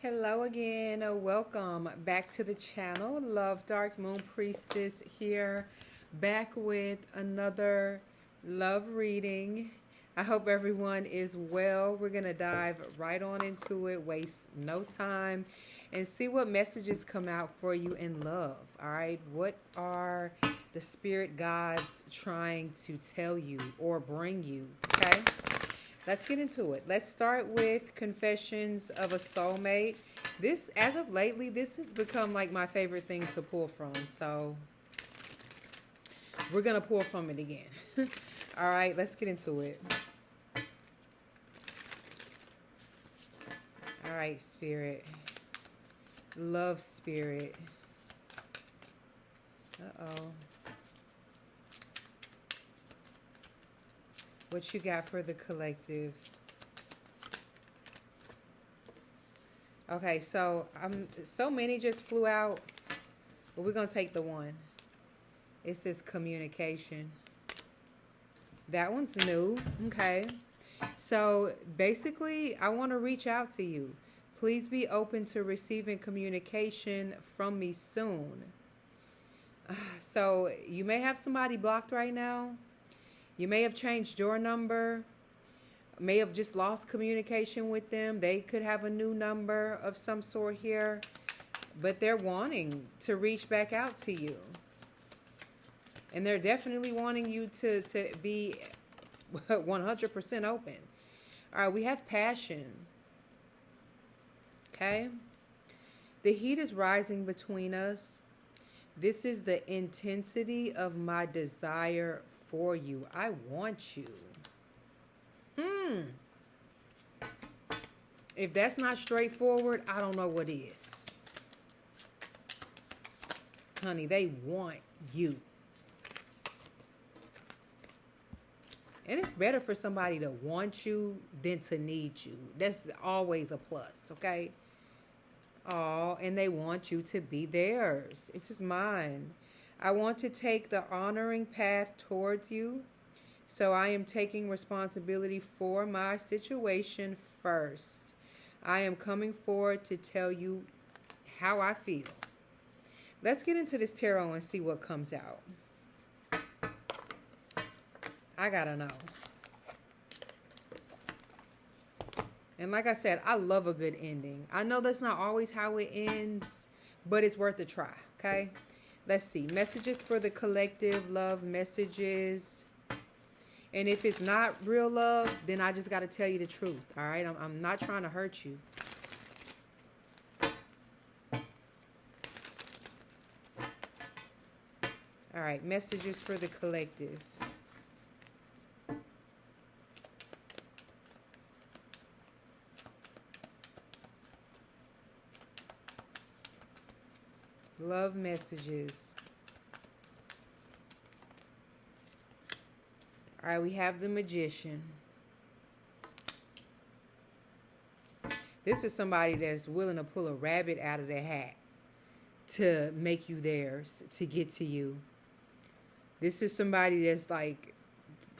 Hello again. Welcome back to the channel. Love Dark Moon Priestess here, back with another love reading. I hope everyone is well. We're going to dive right on into it, waste no time, and see what messages come out for you in love. All right. What are the spirit guides trying to tell you or bring you? Okay. Let's get into it. Let's start with Confessions of a Soulmate. This, as of lately, this has become like my favorite thing to pull from. So we're going to pull from it again. All right, let's get into it. All right, Spirit. Love, Spirit. Uh-oh. What you got for the collective? Okay, so so many just flew out, but we're gonna take the one. It says communication. That one's new. Okay. So basically, I want to reach out to you. Please be open to receiving communication from me soon. So you may have somebody blocked right now. You may have changed your number, may have just lost communication with them. They could have a new number of some sort here, but they're wanting to reach back out to you. And they're definitely wanting you to be 100% open. All right, we have passion. Okay? The heat is rising between us. This is the intensity of my desire for you. I want you. If that's not straightforward, I don't know what is. Honey, they want you. And it's better for somebody to want you than to need you. That's always a plus, okay? Oh, and they want you to be theirs. This is mine. I want to take the honoring path towards you. So I am taking responsibility for my situation first. I am coming forward to tell you how I feel. Let's get into this tarot and see what comes out. I gotta know. And like I said, I love a good ending. I know that's not always how it ends, but it's worth a try, okay? Let's see. Messages for the collective, love messages. And if it's not real love, then I just got to tell you the truth, all right? I'm not trying to hurt you. All right, messages for the collective. Love messages. All right, we have the Magician. This is somebody that's willing to pull a rabbit out of their hat to make you theirs, to get to you. This is somebody that's like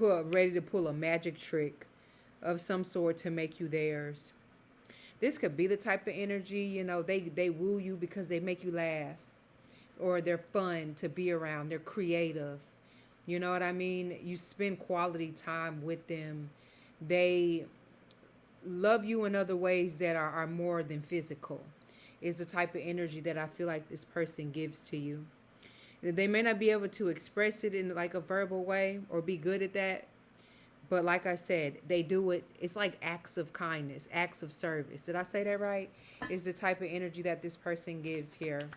ready to pull a magic trick of some sort to make you theirs. This could be the type of energy, you know, they woo you because they make you laugh. Or they're fun to be around. They're creative. You know what I mean? You spend quality time with them. They love you in other ways that are more than physical. It's the type of energy that I feel like this person gives to you. They may not be able to express it in like a verbal way or be good at that. But like I said, they do it. It's like acts of kindness, acts of service. Did I say that right? It's the type of energy that this person gives here.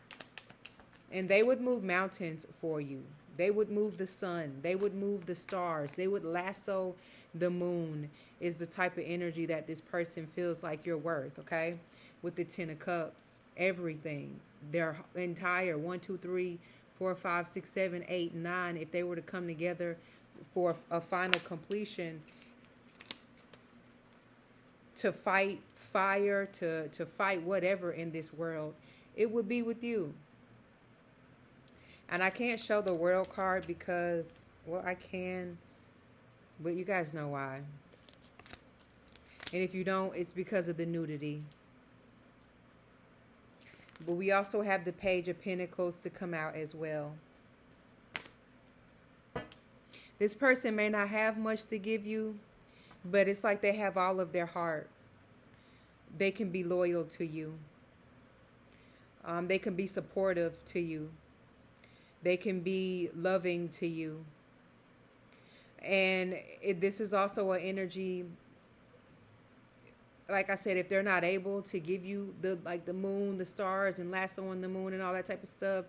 And they would move mountains for you. They would move the sun. They would move the stars. They would lasso the moon is the type of energy that this person feels like you're worth, okay? With the 10 of Cups, everything. Their entire 1, 2, 3, 4, 5, 6, 7, 8, 9, if they were to come together for a final completion, to fight fire, to fight whatever in this world, it would be with you. And I can't show the World card because, well, I can, but you guys know why. And if you don't, it's because of the nudity. But we also have the Page of Pentacles to come out as well. This person may not have much to give you, but it's like they have all of their heart. They can be loyal to you. They can be supportive to you. They can be loving to you. And this is also an energy, like I said, if they're not able to give you the moon, the stars, and lasso on the moon and all that type of stuff,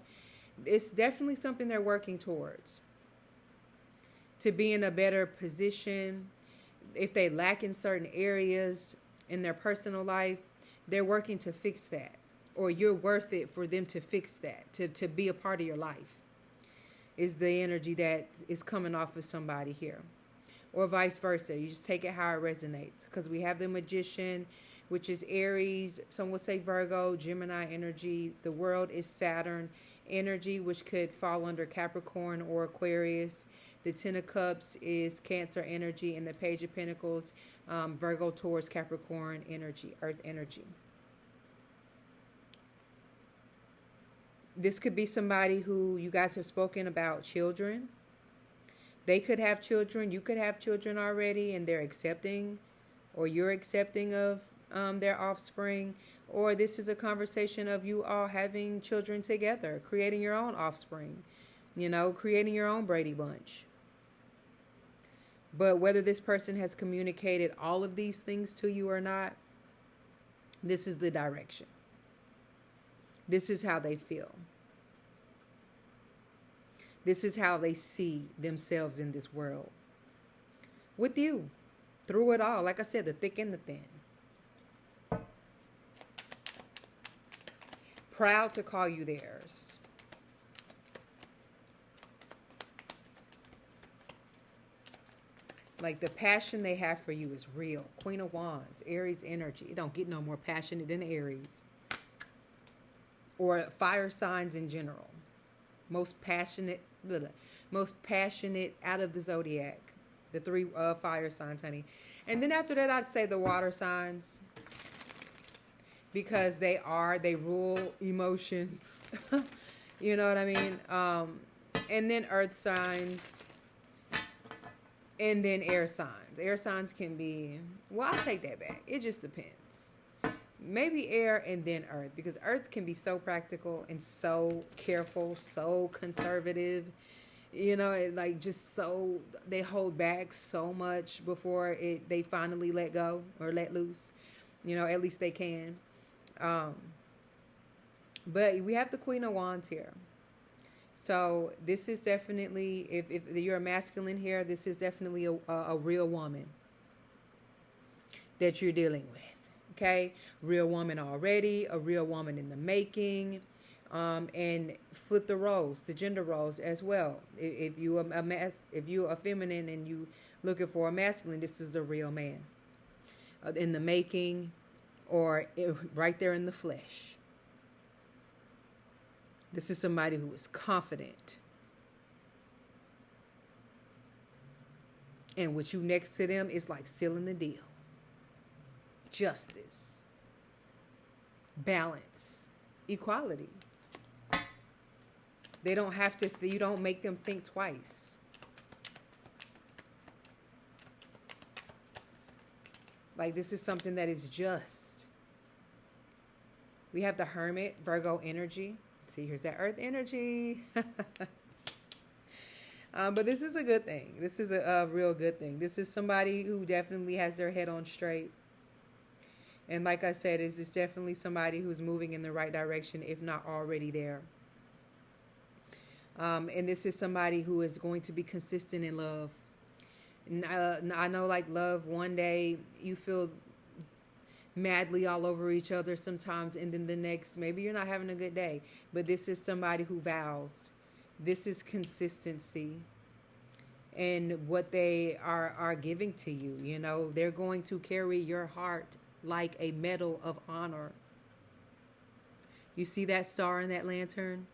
it's definitely something they're working towards. To be in a better position. If they lack in certain areas in their personal life, they're working to fix that. Or you're worth it for them to fix that, to be a part of your life, is the energy that is coming off of somebody here. Or vice versa. You just take it how it resonates. Because we have the Magician, which is Aries. Some would say Virgo, Gemini energy. The World is Saturn energy, which could fall under Capricorn or Aquarius. The Ten of Cups is Cancer energy. And the Page of Pentacles, Virgo, Taurus, Capricorn energy, Earth energy. This could be somebody who you guys have spoken about children. They could have children. You could have children already, and they're accepting, or you're accepting of their offspring. Or this is a conversation of you all having children together, creating your own offspring, creating your own Brady Bunch. But whether this person has communicated all of these things to you or not, this is the direction. This is how they feel. This is how they see themselves in this world. With you. Through it all. Like I said, the thick and the thin. Proud to call you theirs. Like the passion they have for you is real. Queen of Wands. Aries energy. It don't get no more passionate than Aries. Or fire signs in general. Most passionate out of the zodiac. The 3 fire signs, honey. And then after that, I'd say the water signs. Because they rule emotions. You know what I mean? And then earth signs. And then air signs. Air signs can be, well, I'll take that back. It just depends. Maybe air and then earth, because earth can be so practical and so careful, so conservative, just so they hold back so much before they finally let go or let loose, at least they can. But we have the Queen of Wands here. So this is definitely, if you're a masculine here, this is definitely a real woman that you're dealing with. Okay, real woman already, a real woman in the making, and flip the roles, the gender roles as well. If you are feminine and you looking for a masculine, this is the real man, in the making, or right there in the flesh. This is somebody who is confident, and with you next to them is like sealing the deal. Justice, balance, equality. They don't have to, you don't make them think twice. Like this is something that is just. We have the Hermit, Virgo energy. See, here's that earth energy. But this is a good thing. This is a real good thing. This is somebody who definitely has their head on straight. And like I said, it's definitely somebody who's moving in the right direction, if not already there. And this is somebody who is going to be consistent in love. I know, like, love, one day you feel madly all over each other sometimes, and then the next, maybe you're not having a good day. But this is somebody who vows. This is consistency. And what they are giving to you, they're going to carry your heart like a medal of honor. You see that star in that lantern?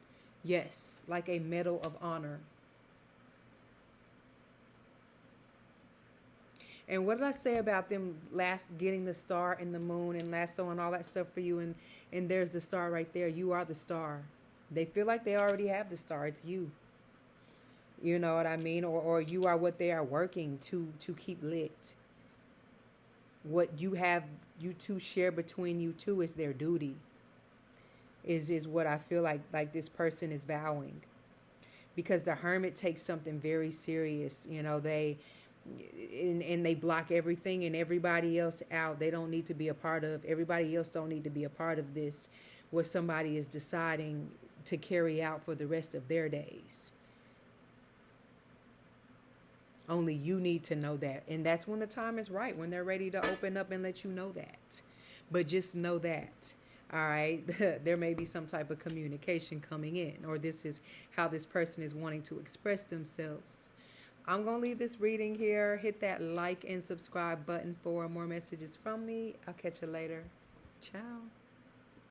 Yes, like a medal of honor. And what did I say about them last getting the star and the moon and lasso and all that stuff for you? And there's the star right there. You are the star. They feel like they already have the star. It's you. You know what I mean? Or you are what they are working to keep lit. What you have, you two share between you two is their duty. Is what I feel like this person is vowing. Because the hermit takes something very serious. You know, and they block everything and everybody else out. They don't need to be a part of. Everybody else don't need to be a part of this. What somebody is deciding to carry out for the rest of their days. Only you need to know that. And that's when the time is right, when they're ready to open up and let you know that. But just know that, all right, there may be some type of communication coming in, or this is how this person is wanting to express themselves. I'm going to leave this reading here. Hit that like and subscribe button for more messages from me. I'll catch you later. Ciao.